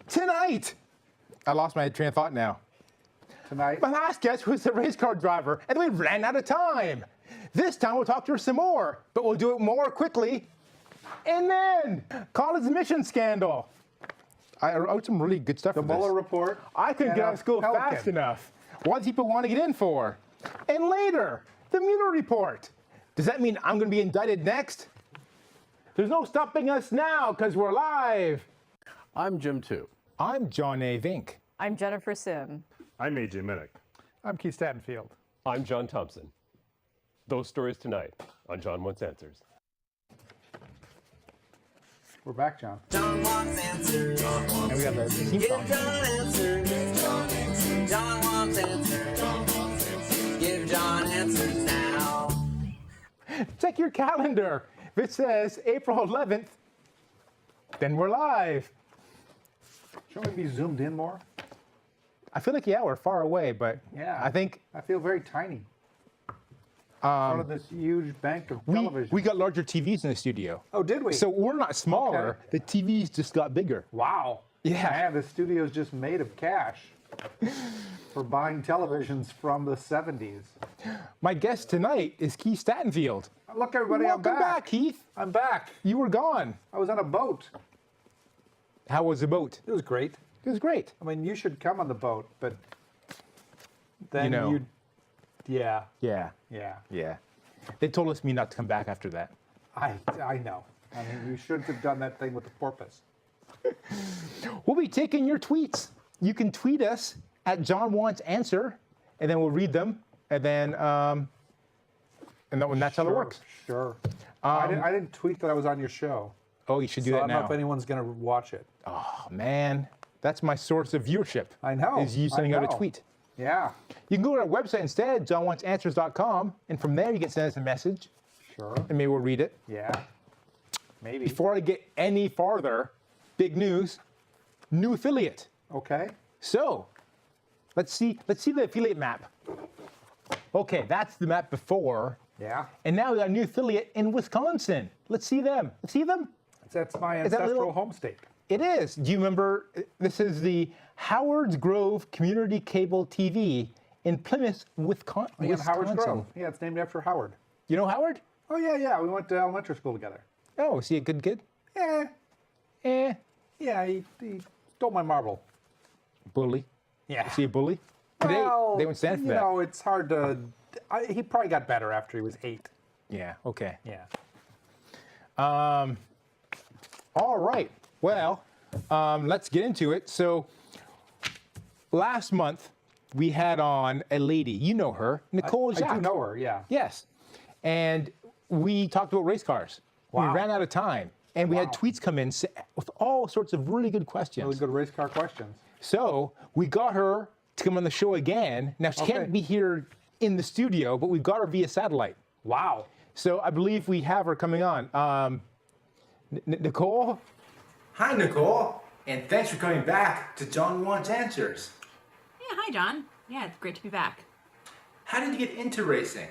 Tonight! I lost my train of thought now. Tonight? My last guest was the race car driver, and then we ran out of time. This time we'll talk to her some more, but we'll do it more quickly. And then, college admission scandal. I wrote some really good stuff The for this. Mueller report. I couldn't get out of school Pelican. fast enough. What do people want to get in for? And later, the Mueller report. Does that mean I'm going to be indicted next? There's no stopping us now because we're live. I'm Jim Two. I'm John A. Vink. I'm Jennifer Sim. I'm AJ Minnick. I'm Keith Stattenfield. I'm John Thompson. Those stories tonight on John Wants Answers. We're back, John. John wants answers. And we got the theme Give song. John answers. John wants answers. Give John answers now. Check your calendar. If it says April 11th, then we're live. Shouldn't we be zoomed in more? I feel like, yeah, we're far away, but Yeah. I think I feel very tiny. In front of this huge bank of television. we got larger TVs in the studio. Oh, did we? So we're not smaller. Okay. The TVs just got bigger. Wow. Yeah. Man, the studio's just made of cash for buying televisions from the 70s. My guest tonight is Keith Stattenfield. Look, everybody, Welcome I'm back. Keith. I'm back. You were gone. I was on a boat. How was the boat? It was great. It was great. I mean, you should come on the boat, but then You know. you'd... Yeah, Yeah, yeah. yeah. They told us me not to come back after that. I know. I mean, you shouldn't have done that thing with the porpoise. We'll be taking your tweets. You can tweet us at John Wants Answer, and then we'll read them, and then that's how it works. Sure. I didn't tweet that I was on your show. Oh, you should do So I that don't know now. if anyone's going to watch it. Oh man, that's my source of viewership. I know. Is you sending I out a know. tweet. Yeah. You can go to our website instead, johnwantsanswers.com, and from there you can send us a message, Sure. and maybe we'll read it. Yeah. Maybe. Before I get any farther, big news, new affiliate. Okay. So, let's see the affiliate map. Okay, that's the map before, Yeah. and now we got a new affiliate in Wisconsin. Let's see them. Let's see them. That's my Is that ancestral little- home state. It is. Do you remember? This is the Howard's Grove Community Cable TV in Plymouth, Wisconsin. In Howard's Grove. Yeah, it's named after Howard. You know Howard? Oh, yeah, yeah. We went to elementary school together. Oh, is he a good kid? Eh. Yeah, he stole my marble. Bully. Yeah. Is he a bully? Today, Well, they won't stand for you that. know, it's hard to... he probably got better after he was 8. Yeah, okay. Yeah. All right. Well, let's get into it. So, last month, we had on a lady. You know her, Nicole I Jacques. do know her, yeah. Yes. And we talked about race cars. Wow. We ran out of time. And we had Wow. tweets come in with all sorts of really good questions. Really good race car questions. So we got her to come on the show again. Now, she Okay. can't be here in the studio, but we've got her via satellite. Wow. So I believe we have her coming on. Nicole? Hi, Nicole, and thanks for coming back to John Wants Answers. Yeah, hi, John. Yeah, it's great to be back. How did you get into racing?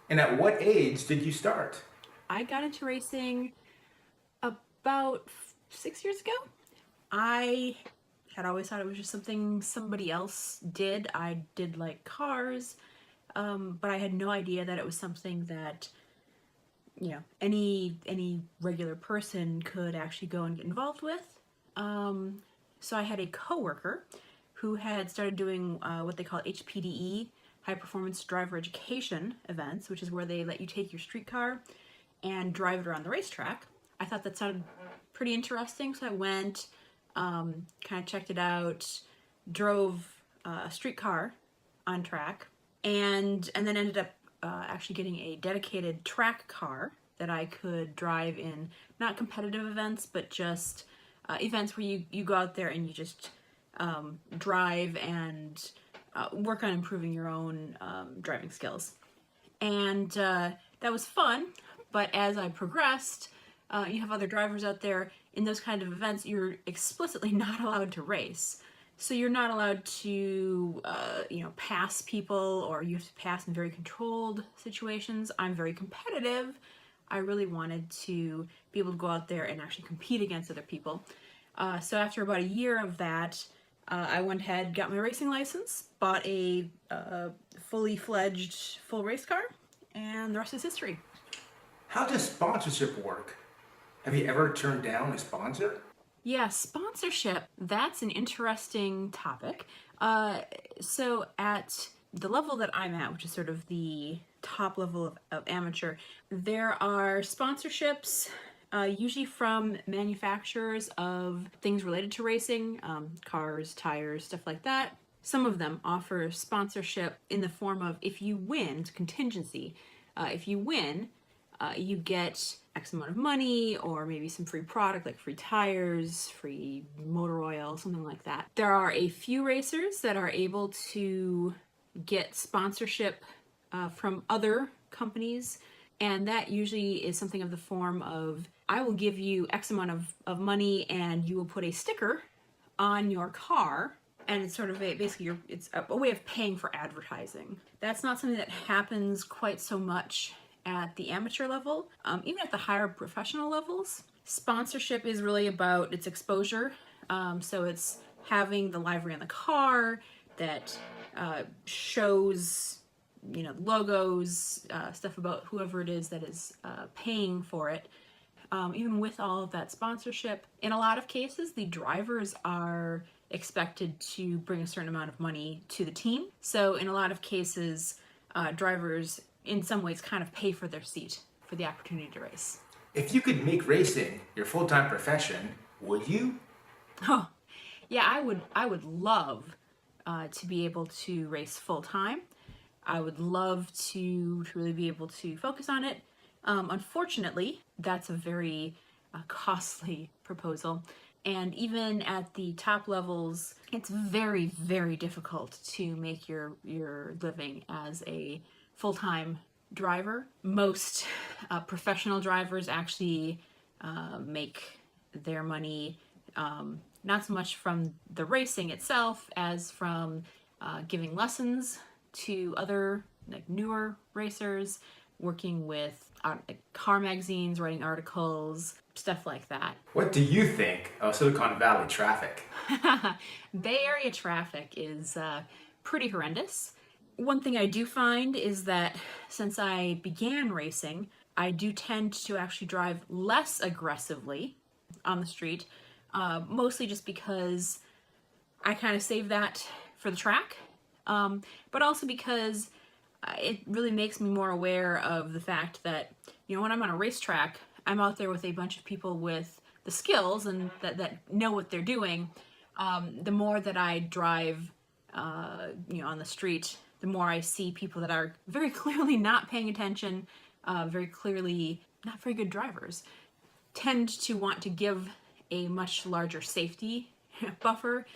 And at what age did you start? I got into racing about 6 years ago. I had always thought it was just something somebody else did. I did like cars, but I had no idea that it was something that, you know, any regular person could actually go and get involved with. So I had a coworker who had started doing what they call HPDE, High Performance Driver Education events, which is where they let you take your street car and drive it around the racetrack. I thought that sounded pretty interesting, so I went, kind of checked it out, drove a street car on track, and then ended up actually getting a dedicated track car that I could drive in not competitive events, but just events where you go out there and you just drive and work on improving your own driving skills. And that was fun, but as I progressed, you have other drivers out there. In those kind of events, you're explicitly not allowed to race. So you're not allowed to, pass people, or you have to pass in very controlled situations. I'm very competitive. I really wanted to be able to go out there and actually compete against other people. So after about a year of that, I went ahead, got my racing license, bought a fully fledged full race car, and the rest is history. How does sponsorship work? Have you ever turned down a sponsor? Yeah, sponsorship, that's an interesting topic. So at the level that I'm at, which is sort of the top level of amateur, there are sponsorships usually from manufacturers of things related to racing, cars, tires, stuff like that. Some of them offer sponsorship in the form of, if you win, it's contingency. If you win, you get X amount of money, or maybe some free product like free tires, free motor oil, something like that. There are a few racers that are able to get sponsorship from other companies, and that usually is something of the form of, I will give you X amount of money and you will put a sticker on your car, and it's sort of it's a way of paying for advertising. That's not something that happens quite so much at the amateur level. Even at the higher professional levels, sponsorship is really about its exposure. So it's having the livery on the car that shows, logos, stuff about whoever it is that is paying for it. Even with all of that sponsorship, in a lot of cases, the drivers are expected to bring a certain amount of money to the team. So in a lot of cases, drivers in some ways kind of pay for their seat for the opportunity to race. If you could make racing your full-time profession, would you? Oh, yeah, I would love to be able to race full-time. I would love to really be able to focus on it. Unfortunately, that's a very costly proposal. And even at the top levels, it's very, very difficult to make your living as a full-time driver. Most professional drivers actually make their money not so much from the racing itself as from giving lessons to other newer racers, working with car magazines, writing articles, stuff like that. What do you think of Silicon Valley traffic? Bay Area traffic is pretty horrendous. One thing I do find is that since I began racing, I do tend to actually drive less aggressively on the street, mostly just because I kind of save that for the track, but also because it really makes me more aware of the fact that, when I'm on a racetrack, I'm out there with a bunch of people with the skills and that know what they're doing. The more that I drive, on the street, the more I see people that are very clearly not paying attention, very clearly not very good drivers, tend to want to give a much larger safety buffer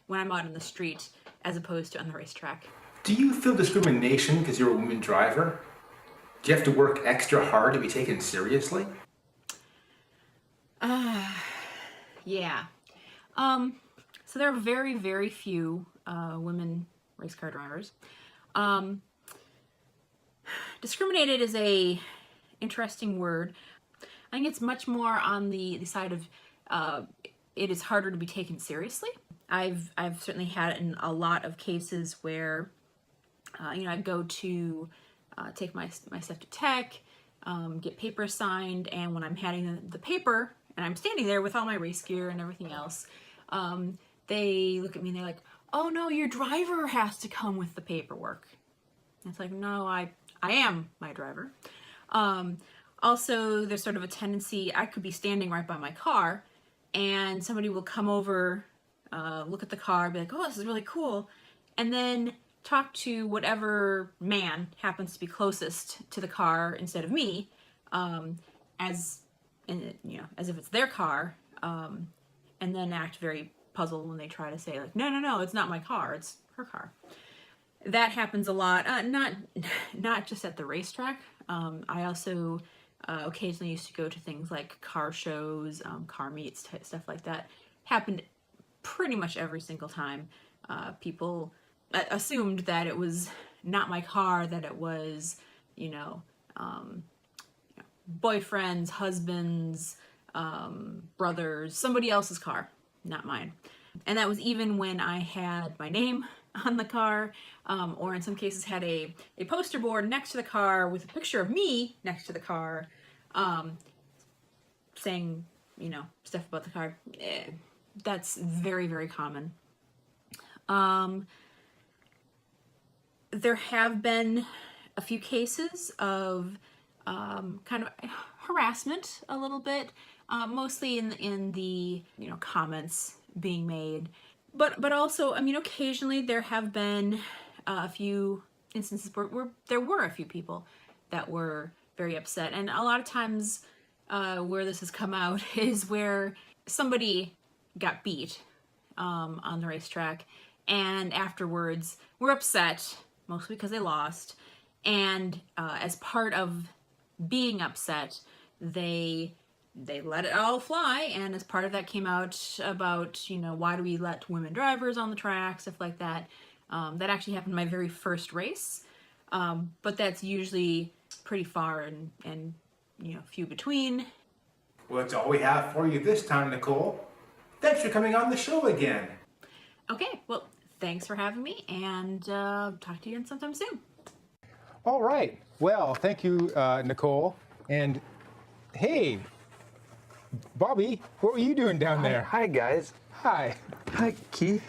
when I'm out on the street as opposed to on the racetrack. Do you feel discrimination because you're a woman driver? Do you have to work extra hard to be taken seriously? Yeah. So there are very, very few women race car drivers. Discriminated is a interesting word. I think it's much more on the side of it is harder to be taken seriously. I've certainly had in a lot of cases where I go to take my stuff to tech, get papers signed, and when I'm handing the paper and I'm standing there with all my race gear and everything else, they look at me and they're like, "Oh no, your driver has to come with the paperwork." And it's like, no, I am my driver. Also, there's sort of a tendency, I could be standing right by my car and somebody will come over, look at the car, be like, "Oh, this is really cool," and then talk to whatever man happens to be closest to the car instead of me, as if it's their car, and then act very puzzled when they try to say, like, no, it's not my car, it's her car. That happens a lot, not just at the racetrack. I also occasionally used to go to things like car shows, car meets, stuff like that. Happened pretty much every single time. People assumed that it was not my car, that it was, boyfriends, husbands, brother's, somebody else's car, not mine. And that was even when I had my name on the car, or in some cases had a poster board next to the car with a picture of me next to the car, saying, you know, stuff about the car. That's very, very common. There have been a few cases of kind of harassment a little bit, mostly in the, you know, comments being made. But also, I mean, occasionally there have been a few instances where there were a few people that were very upset. And a lot of times where this has come out is where somebody got beat on the racetrack, and afterwards were upset, mostly because they lost. And as part of being upset, they let it all fly, and as part of that came out about, you know, why do we let women drivers on the track, stuff like that. That actually happened in my very first race, but that's usually pretty far and you know, few between. Well, that's all we have for you this time, Nicole. Thanks for coming on the show again. Okay, well, thanks for having me, and talk to you again sometime soon. All right. Well, thank you, Nicole. And hey, Bobby, what were you doing down there? Hi, guys. Hi. Hi, Keith.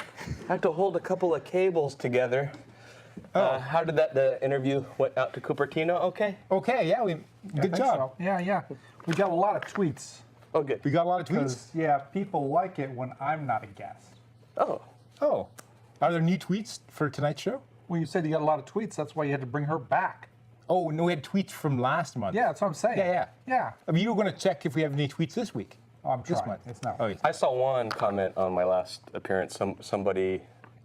I had to hold a couple of cables together. How did the interview went out to Cupertino? Okay? Okay, yeah, good job. So. Yeah. We got a lot of tweets. Oh, good. We got a lot of tweets. Because, yeah, people like it when I'm not a guest. Oh. Oh, are there new tweets for tonight's show? Well, you said you got a lot of tweets. That's why you had to bring her back. Oh, no, we had tweets from last month. Yeah, that's what I'm saying. Yeah. I mean, you were going to check if we have any tweets this week. Oh, I'm This trying. month. It's not. Oh, yeah. I saw one comment on my last appearance. Somebody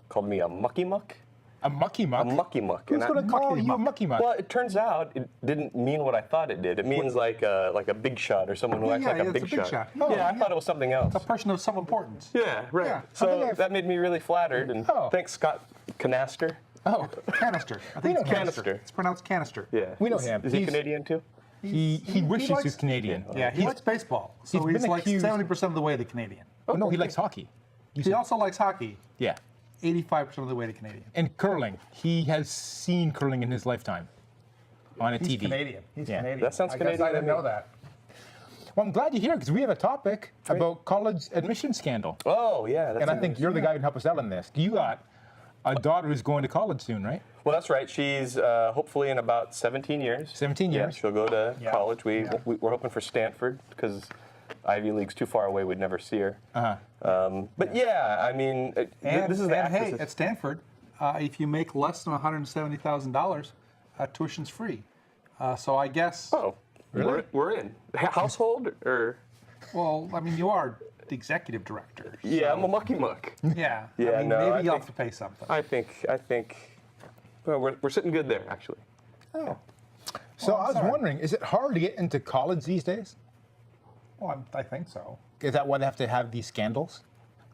called me a mucky muck. A mucky muck? A mucky muck. Who's And going to call you a mucky muck? Well, it turns out it didn't mean what I thought it did. It means like a big shot or someone who acts like a big shot. Oh, Yeah, I thought it was something else. A person of some importance. Yeah, right. Yeah. I So think I've- that made me really flattered, and Oh. thanks, Scott Canaster. Oh, Canister. I think it's know canister. canister. It's pronounced canister. Yeah. We know him. Is he He's- Canadian too? he wishes he was likes- Canadian. Yeah, he likes baseball. So he's he's been like accused- 70% of the way to Canadian. Oh, no, he likes hockey. He also likes hockey. Yeah. 85% of the way to Canadian. And curling. He has seen curling in his lifetime on a He's TV. Canadian. He's Yeah. Canadian. That sounds I Canadian guess I to didn't me. know that. Well, I'm glad you're here because we have a topic about college admission scandal. Oh, yeah. That's And I think you're the guy who can help us out on this. You got a daughter who's going to college soon, right? Well, that's right. She's hopefully in about 17 years. 17 Yeah, years. she'll go to Yeah. college. We're hoping for Stanford because Ivy League's too far away. We'd never see her. But yeah, I mean, this is the And hey, actress- at Stanford, if you make less than $170,000, tuition's free. So I guess, Oh, we're in. Household or? well, I mean, you are the executive director. Yeah, I'm a mucky muck. Yeah. Yeah, I mean, no, maybe I you'll have think- to pay something. I think. Well, we're sitting good there, actually. Oh. So I was sorry. wondering, is it hard to get into college these days? Well, I think so. Is that why they have to have these scandals?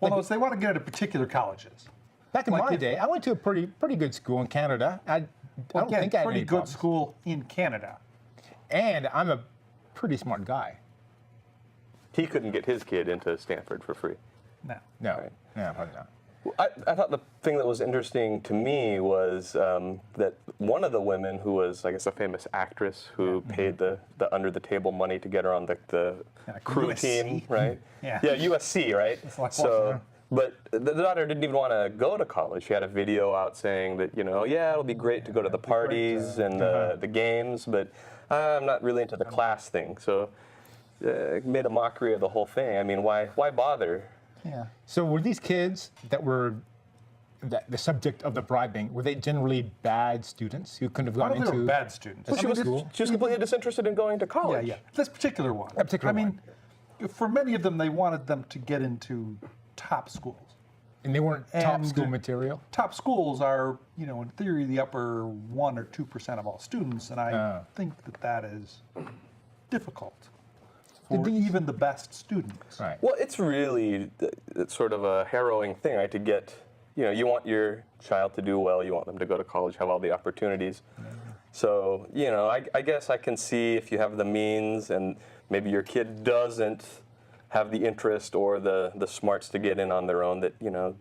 Well, no, it's they want to get into particular colleges. Back in Like my if- day, I went to a pretty good school in Canada. I don't Again, think I had pretty any good problems. school in Canada. And I'm a pretty smart guy. He couldn't get his kid into Stanford for free. No. No, Right. no, probably not. I thought the thing that was interesting to me was that one of the women who was, I guess, a famous actress who paid the under the table money to get her on the Like crew USC. team, right? Yeah. Yeah, USC, right? It's like so, watching but the daughter didn't even want to go to college. She had a video out saying that, yeah, it'll be great to go to the parties and the games, but I'm not really into the class thing. So made a mockery of the whole thing. I mean, why bother? Yeah. So were these kids that were the subject of the bribing, were they generally bad students who couldn't have I gone don't think they into were bad students. a She was, school? she was completely disinterested in going to Yeah, college. yeah. This particular one. That particular I mean, for many of them, they wanted them to get into top schools. And they weren't top And- school material? Top schools are, in theory, the upper 1 or 2% of all students, and I think that is difficult for even the best students. Right. Well, it's really it's sort of a harrowing thing, right? To get, you want your child to do well, you want them to go to college, have all the opportunities. So, I guess I can see if you have the means and maybe your kid doesn't have the interest or the smarts to get in on their own that,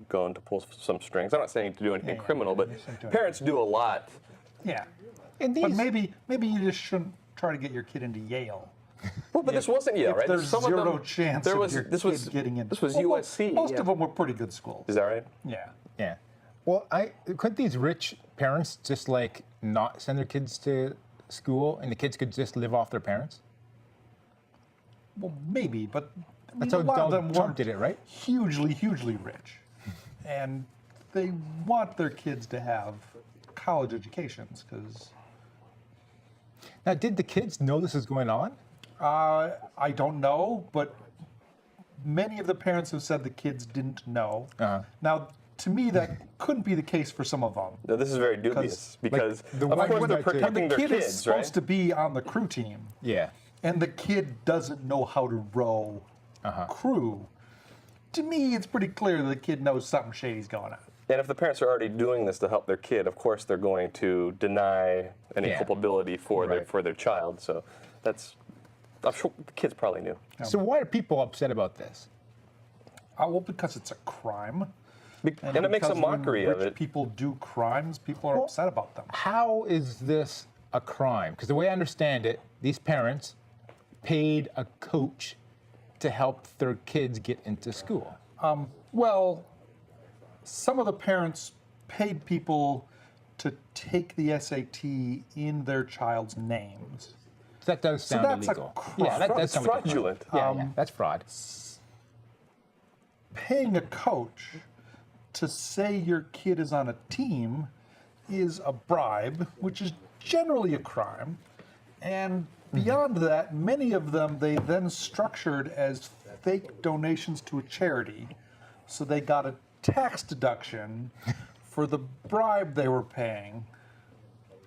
go in to pull some strings. I'm not saying to do anything criminal, but parents do a lot. Yeah. And But these, maybe you just shouldn't try to get your kid into Yale. Well, but this wasn't Yale, If right? there's Some of zero them- chance there of was, your this kid was, getting in. This was Well, USC. Most yeah. of them were pretty good schools. Is that right? Yeah. yeah. Well, couldn't these rich parents just like not send their kids to school, and the kids could just live off their parents? Well, maybe, but That's a how lot of them Donald Trump weren't did it, right? hugely rich. And they want their kids to have college educations because Now, did the kids know this was going on? I don't know, but many of the parents have said the kids didn't know. Now, to me, that couldn't be the case for some of them. No, this is very dubious because, the of white course, one they're guy, too. protecting The their kid is kids, supposed right? to be on the crew team, Yeah. and the kid doesn't know how to row crew. To me, it's pretty clear that the kid knows something shady's going on. And if the parents are already doing this to help their kid, of course they're going to deny any Yeah. culpability for Right. their child. So I'm sure the kids probably knew. So why are people upset about this? Well, because it's a crime. And it makes a because when mockery of rich it. people do crimes, people are upset about them. How is this a crime? Because the way I understand it, these parents paid a coach to help their kids get into school. Well, some of the parents paid people to take the SAT in their child's names. So that does sound that's a illegal. crime. Yeah, that does It's sound like a crime. fraudulent. Yeah, that's fraud. Paying a coach to say your kid is on a team is a bribe, which is generally a crime. And beyond that, many of them they then structured as fake donations to a charity. So they got a tax deduction for the bribe they were paying,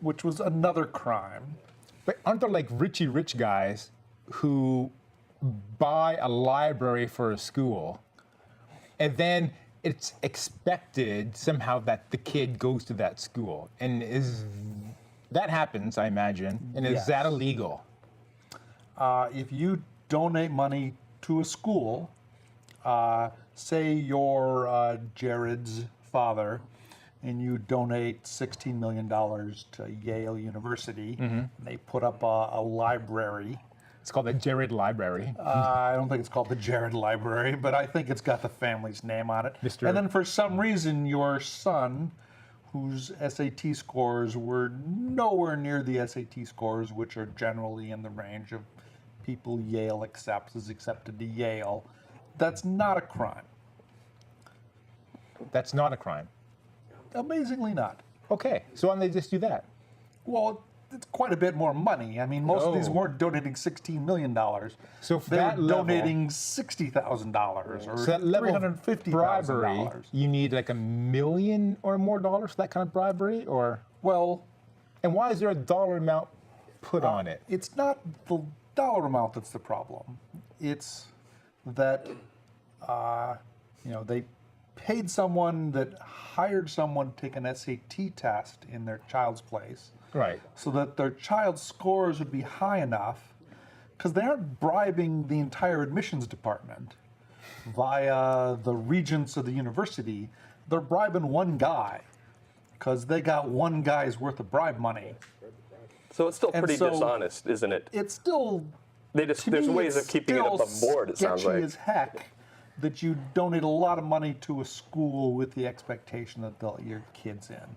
which was another crime. But aren't there like richy rich guys who buy a library for a school, and then it's expected somehow that the kid goes to that school? And that happens, I imagine, and is Yes. that illegal? If you donate money to a school, say you're Jared's father, and you donate $16 million to Yale University, and they put up a library. It's called the Jared Library. I don't think it's called the Jared Library, but I think it's got the family's name on it. Mr. And then for some reason, your son, whose SAT scores were nowhere near the SAT scores, which are generally in the range of people Yale accepts, is accepted to Yale, that's not a crime. That's not a crime. Amazingly not. Okay, so why don't they just do that? Well, it's quite a bit more money. I mean, most of these Oh. weren't donating $16 million. So for They were that level, donating $60,000 or so that level of $350,000. bribery, you need like $1 million or more dollars for that kind of bribery, or Well, and why is there a dollar amount put on it? it's not the dollar amount that's the problem. It's that they paid someone that hired someone to take an SAT test in their child's place, Right. so that their child's scores would be high enough, because they aren't bribing the entire admissions department via the regents of the university. They're bribing one guy, because they got one guy's worth of bribe money. So it's still And pretty so- dishonest, isn't it? It's still There's to me, ways it's of keeping it still above board, it sounds sketchy like. as heck that you donate a lot of money to a school with the expectation that they'll let your kids in.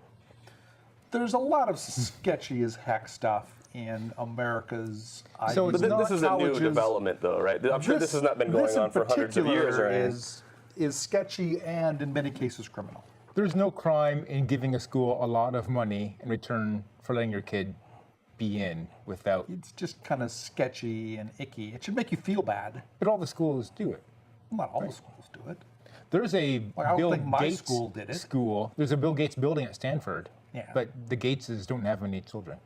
There's a lot of sketchy as heck stuff in America's So it's But not this is a new colleges. development, though, right? I'm sure this has not been this going in on for hundreds of years or particular anything. is sketchy and in many cases criminal. There's no crime in giving a school a lot of money in return for letting your kid be in without. It's just kind of sketchy and icky. It should make you feel bad. But all the schools do it. Not all schools do it. There's a I don't Bill think my Gates school did it. school. There's a Bill Gates building at Stanford. Yeah. But the Gateses don't have any children.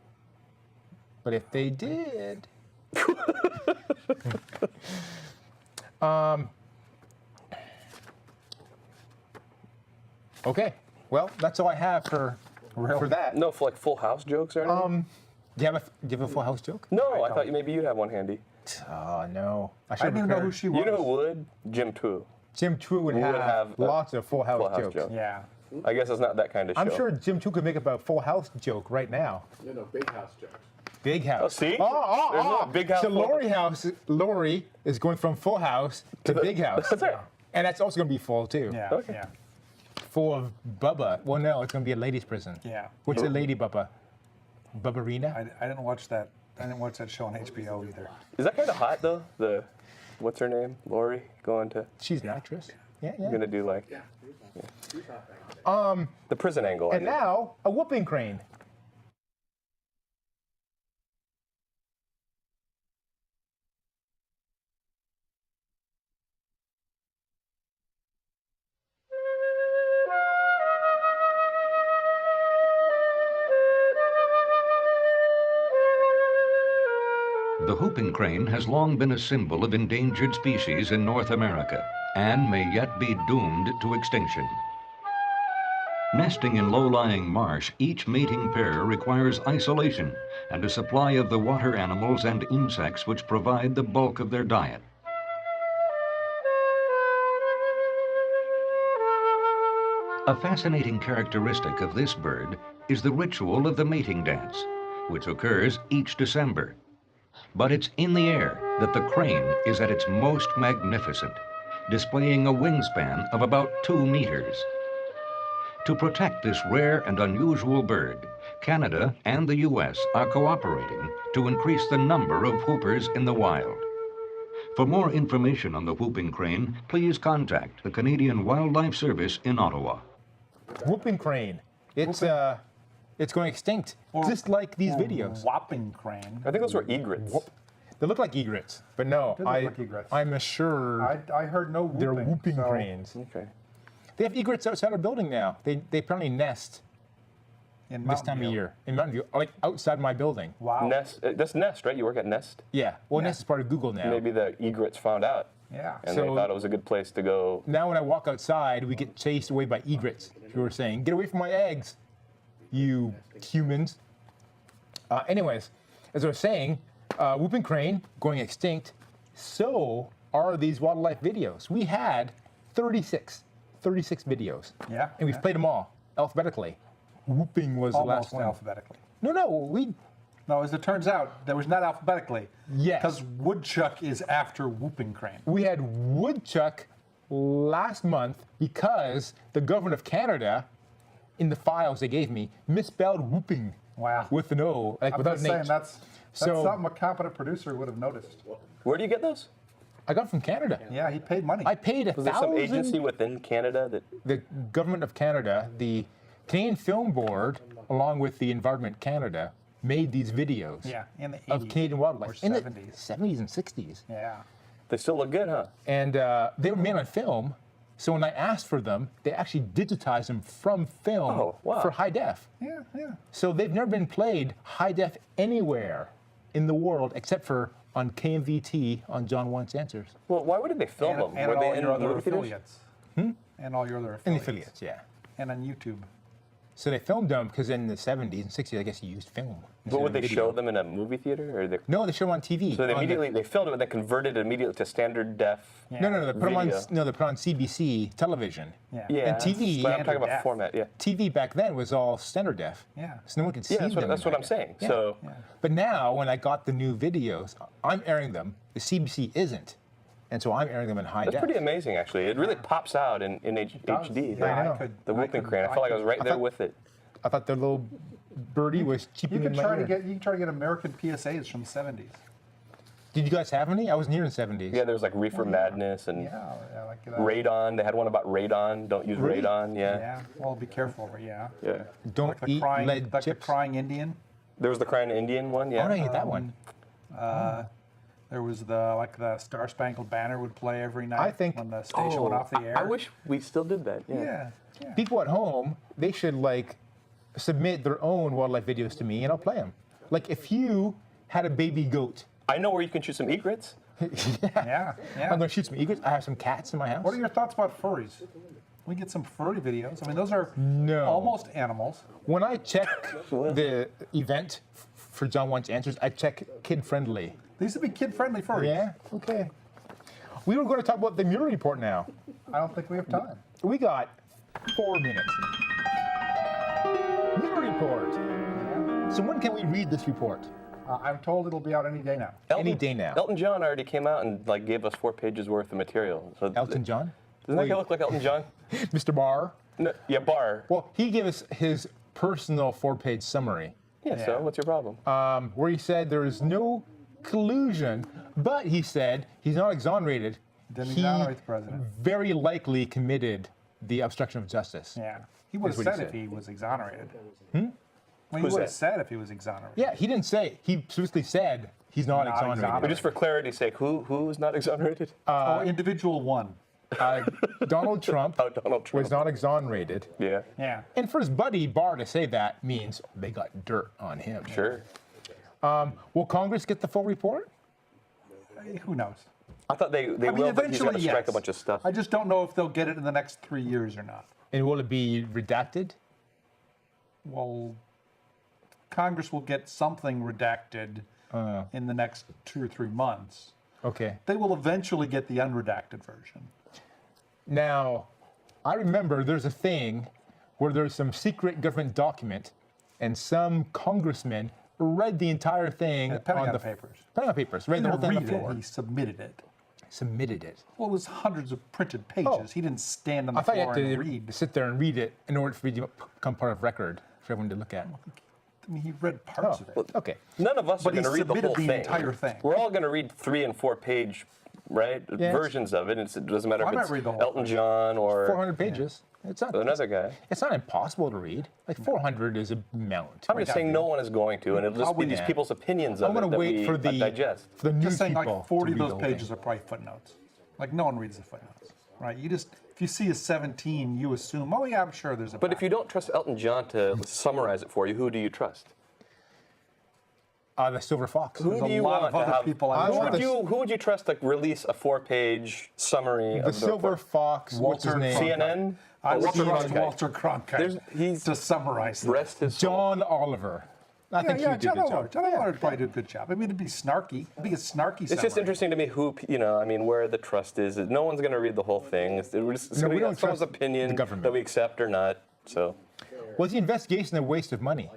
But if they did, okay. Well, that's all I have for that. No, for like Full House jokes or anything? Do you have a Full House joke? No, I thought maybe you had one handy. host. Oh no, I didn't even know who she was. You know who would? Jim Too. Jim True would have lots of Full House jokes. jokes. Yeah. I guess it's not that kind of show. I'm sure Jim True could make up a Full House joke right now. No, Big House jokes. Big House. Oh, see? Oh, There's no Big House, So Full Lori is going from Full House to Big House. That's right. And that's also going to be full too. Yeah. Okay. Yeah. Full of Bubba. Well, no, it's going to be a ladies' prison. Yeah. What's a lady Bubba? Bubbarina? I didn't watch that. I didn't watch that show on HBO either. Is that kind of hot though? What's her name? Lori going to. She's an actress. Yeah, yeah. Gonna do like. Yeah. The prison angle. And now a whooping crane. The whooping crane has long been a symbol of endangered species in North America and may yet be doomed to extinction. Nesting in low-lying marsh, each mating pair requires isolation and a supply of the water animals and insects which provide the bulk of their diet. A fascinating characteristic of this bird is the ritual of the mating dance, which occurs each December. But it's in the air that the crane is at its most magnificent, displaying a wingspan of about 2 meters. To protect this rare and unusual bird, Canada and the U.S. are cooperating to increase the number of whoopers in the wild. For more information on the whooping crane, please contact the Canadian Wildlife Service in Ottawa. Whooping crane. It's going extinct, just like these videos. Whopping crane. I think those were egrets. They look like egrets, but no, They look like egrets. I'm assured I heard no whooping. they're whooping so- cranes. Okay. They have egrets outside our building now. They apparently nest In this Mountain time View. of year in Mountain View, like outside my building. Wow. Nest. That's Nest, right? You work at Nest. Yeah. Well, Yeah. Nest is part of Google now. Maybe the egrets found out, Yeah. and So- they thought it was a good place to go. Now when I walk outside, we get chased away by egrets who are saying, "Get away from my eggs, you humans." Anyways, as I was saying, whooping crane going extinct. So are these wildlife videos. We had 36 videos. Yeah, And we've yeah. played them all alphabetically. Whooping was the last Almost one. alphabetically. No, No, as it turns out, that was not alphabetically. Yes. Because woodchuck is after whooping crane. we had woodchuck last month because the government of Canada, in the files they gave me, misspelled whooping. Wow. With an O, like I'm without just an saying H. that's So- something a competent producer would have noticed. Where do you get those? I got it from Canada. Yeah, he paid money. I paid Was there some $1,000. agency within Canada that? The government of Canada, the Canadian Film Board, along with the Environment Canada, made these videos Yeah, in the 80s. of Canadian wildlife or in the 70s. 70s and 60s. Yeah. They still look good, huh? And they were made on film. So when I asked for them, they actually digitized them from film Oh, wow. for high def. Yeah, yeah. So they've never been played high def anywhere in the world except for on KMVT on John Wants Answers. Well, why would they film them? And Were all they in your other movie theaters? affiliates. And all your other affiliates. And the affiliates, yeah. And on YouTube. So they filmed them because in the 70s and 60s, I guess you used film. But instead would of they video. show them in a movie theater, or they? No, they show them on TV. So they on the- immediately they filmed it and then converted it immediately to standard def. Yeah. No, they put them on. Video. No, they put on CBC television. Yeah. Yeah. And TV. But I'm talking about Standard def. format. Yeah. TV back then was all standard def. Yeah. So no one could see Yeah, them. that's what in I'm high saying. def. So Yeah. But now, when I got the new videos, I'm airing them. The CBC isn't, and so I'm airing them in high that's def. pretty amazing, actually. It really pops out in HD. Yeah, I know. The whooping crane. I felt like I was right there thought- with it. I thought the little birdie was You cheeping can in my try ear. to get American PSAs from the 70s. Did you guys have any? I wasn't here in the 70s. Yeah, there was like Reefer Madness and Yeah, like Radon. They had one about radon. Don't use Really? radon. Yeah. Yeah. Well, be careful. Yeah. Yeah. Don't Like the eat crying, lead like the chips. crying Indian. There was the Crying Indian one. Why Yeah. don't I eat that one? There was the Star Spangled Banner would play every night I think- when the station went off the air. I wish we still did that. Yeah. Yeah. Yeah. People at home, they should like submit their own wildlife videos to me, and I'll play them. Like if you had a baby goat, I know where you can shoot some egrets. Yeah. I'm gonna shoot some egrets. I have some cats in my house. What are your thoughts about furries? We get some furry videos. I mean, those are No. almost animals. When I check the event for John Wants Answers, I check kid friendly. These would be kid-friendly furries. Yeah. Okay. We were going to talk about the Mueller report now. I don't think we have time. We got 4 minutes. Mueller report. So when can we read this report? I'm told it'll be out any day now. Any day now. Elton John already came out and like gave us 4 pages worth of material. So Elton John? Doesn't that guy look like Elton John? Mr. Barr? No, yeah, Barr. Well, he gave us his personal 4-page summary, Yeah, so what's your problem? where he said there is no collusion, but he said he's not exonerated. Didn't He exonerate the president. very likely committed the obstruction of justice. Yeah. He would have That's what said he if said. he was exonerated. Well, he Who's would have that? said if he was exonerated. Yeah, he didn't say. He specifically said he's not, Not exonerated. exonerated. But just for clarity's sake, who is not exonerated? Individual one. Donald Trump Oh, Donald Trump. was not exonerated. Yeah, Yeah. And for his buddy Barr to say that means they got dirt on him. sure. Will Congress get the full report? Who knows? I thought they I will, mean, but he's got to eventually, strike yes. a bunch of stuff. I just don't know if they'll get it in the next 3 years or not. And will it be redacted? Well, Congress will get something redacted in the next 2 or 3 months. Okay. They will eventually get the unredacted version. Now, I remember there's a thing where there's some secret government document, and some congressman read the entire thing Pentagon on the Papers. Pentagon Papers. Read He the whole didn't thing on the read floor. it, he submitted it. Submitted it. Well, it was hundreds of printed pages. Oh. He didn't stand on the I thought you floor had and to read. sit there and read it in order for it to become part of record for everyone to look at. I mean, he read parts of it. Okay. None of us But are he going to read the submitted whole the thing. entire thing. We're all going to read 3 and 4 page, right, Yes. versions of it. It doesn't matter I if might it's read the whole Elton John or 400 pages. It's not. another guy. It's not impossible to read. Like 400 is a mount. I'm just saying no one is going to, and it'll just be these Yeah. people's opinions I'm of it going to that wait we for the digest. for the new Just saying, people like 40 of to read those the whole pages thing. are probably footnotes. Like no one reads the footnotes, right? You just, if you see a 17, you assume, oh yeah, I'm sure there's a. But if you don't trust Elton John to summarize it for you, who do you trust? The Silver Fox. Who There's do a you lot want of to other have? people I I want trust. Who would you trust to release a 4-page summary The of the Silver report? Fox. What's his Walter name? CNN? I Or would Walter trust Cronkite? Walter Cronkite He's to summarize it. rest his soul. John Oliver. I think he did a John good Oliver. job. John Oliver would probably do a good job. I mean, it'd be snarky. It'd be a snarky It's just interesting to me who, where the trust is. No one's going to read the whole thing. It's No, going we to be don't someone's trust opinion the government. that we accept or not. So Was the investigation a waste of money?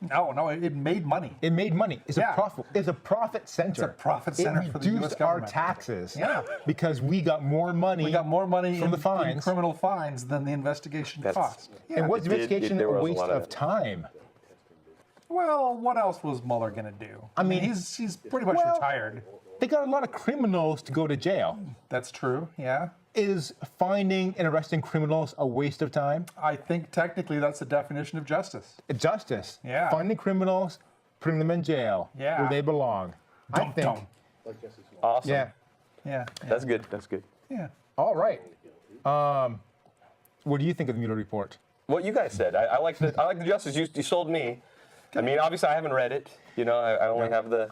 No, it made money. It made money. It's Yeah. a profit. It's a profit center. It's a profit center it for the US reduced our government. taxes. Yeah. Because we got more money. We got more money from the in fines. criminal fines than the investigation cost. And was the It did- investigation there a was a waste lot of of it. time? Well, what else was Mueller going to do? I mean, he's pretty much well- retired. They got a lot of criminals to go to jail. That's true. Yeah. Is finding and arresting criminals a waste of time? I think technically that's the definition of justice. Justice. Yeah. Finding criminals, putting them in jail Yeah. where they belong. I think. Dum. awesome. Yeah. Yeah. That's good. That's good. Yeah. All right. What do you think of the Mueller report? What you guys said. I like the justice. You sold me. I mean, obviously, I haven't read it. I only have the.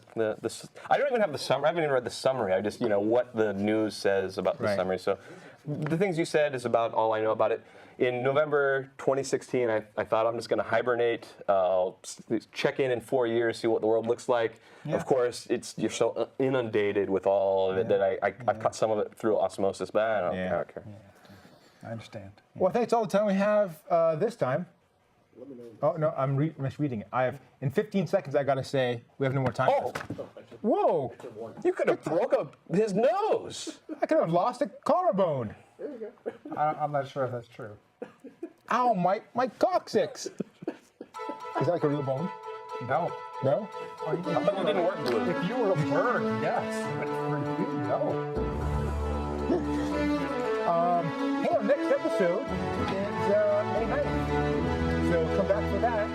I don't even have the summary. I haven't even read the summary. I just what the news says about the Right. summary. So, the things you said is about all I know about it. In November 2016, I thought I'm just going to hibernate. I'll check in 4 years, see what the world looks like. Yeah. Of course, you're so inundated with all of it that I've cut some of it through osmosis, but I don't care. I understand. Well, I think it's all the time we have this time. Oh, no, I'm misreading it. In 15 seconds, I got to say, we have no more time. Oh, Whoa! you could have broke his nose. I could have lost a collarbone. I'm not sure if that's true. Ow, my coccyx. Is that like a real bone? No. No? It didn't work good. If you were a bird, yes. But for you, no. Hey, our next episode is May 9th. So come back for that.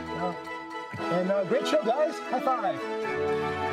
And great show, guys. High five.